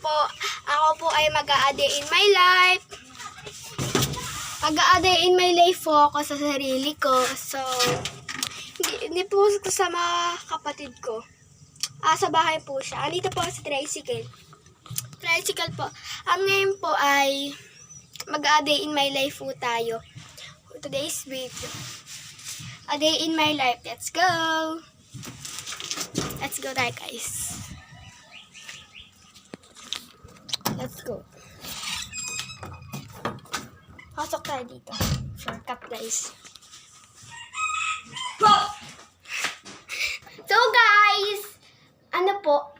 po, ako po ay mag-a-day in my life. Mag-a-day in my life po ako sa sarili ko. So, hindi po sa mga kapatid ko. Sa bahay po siya. Andito po sa tricycle. Tricycle po. Ngayon po ay mag-a-day in my life po tayo. Today's video. A day in my life. Let's go! Let's go tayo, guys. Let's go. Pasok tayo dito. Shortcut, guys. So, guys, ano po,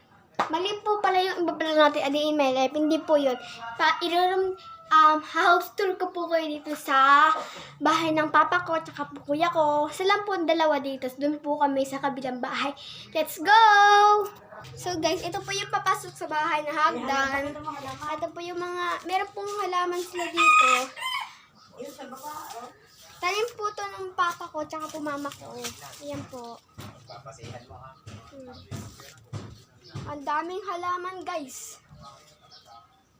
mali po pala yung ibablog natin a day in my life. Hindi po yun. House tour ko po kayo dito sa bahay ng papa ko at po kuya ko. Sila po ang dalawa dito. Doon po kami sa kabilang bahay. Let's go! So guys, ito po yung papasok sa bahay na hagdan. Ito po yung mga, meron pong halaman sila dito. Tanim po to ng papa ko at po mama ko. Ayan po. Ang daming halaman, guys.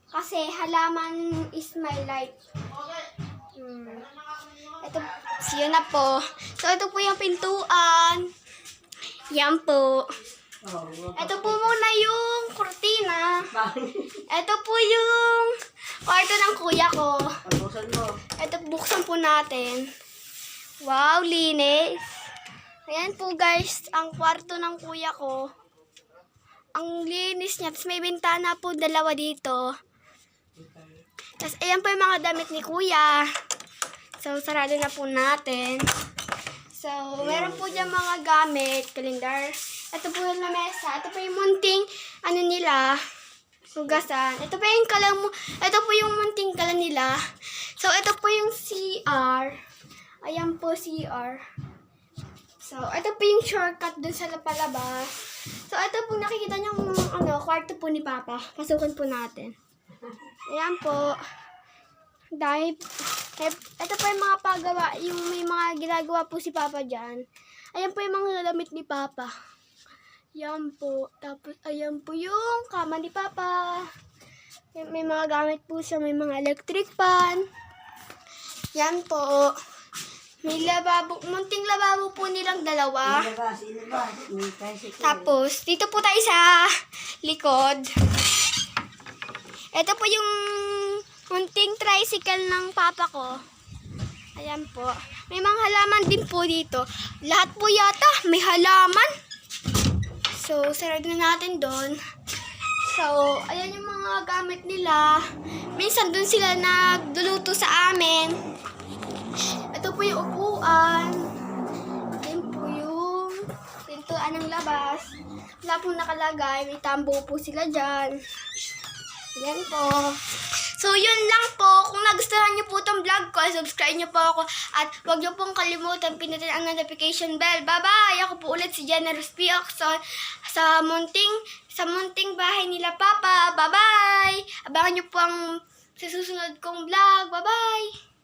Kasi halaman is my life. Ito, siya na po. So, ito po yung pintuan. Yan po. Ito po muna yung kurtina. Ito po yung kwarto ng kuya ko. Ito, buksan po natin. Wow, linis. Ayan po, guys, ang kwarto ng kuya ko. Ang linis niya. Tapos may bintana po dalawa dito. Tapos, ayan po yung mga damit ni kuya. So, sarado na po natin. So, meron po dyan mga gamit, kalendar. Ito po yung lamesa. Ito po yung munting, nila, hugasan. Ito po yung ito po yung munting kalan nila. So, ito po yung CR. Ayan po, CR. So, ito po yung shortcut dun sa palabas. So, ito po nakikita niyo kwarto po ni Papa. Pasukan po natin. Ayan po. Dahil, ito po yung mga paggawa, yung may mga ginagawa po si Papa dyan. Ayan po yung mga damit ni Papa. Ayan po. Tapos, ayan po yung kama ni Papa. May mga gamit po siya, may mga electric fan. Ayan po. May lababo, munting lababo po nilang dalawa. Tapos, dito po tayo sa likod. Ito po yung munting tricycle ng papa ko. Ayan po. May mga halaman din po dito. Lahat po yata may halaman. So, sarado na natin doon. So, ayan yung mga gamit nila. Minsan doon sila nagduluto sa amin. Ito po yung upuan. Ayan po yung pintuan ng labas. Wala pong nakalagay. May tambo po sila dyan. Ayan po. So, yun lang po. Kung nagustuhan niyo po itong vlog ko, subscribe niyo po ako. At huwag niyo pong kalimutan pinutin ang notification bell. Bye-bye! Ako po ulit si Generous P. Oxon sa munting bahay nila Papa. Bye-bye! Abangan niyo po ang susunod kong vlog. Bye-bye!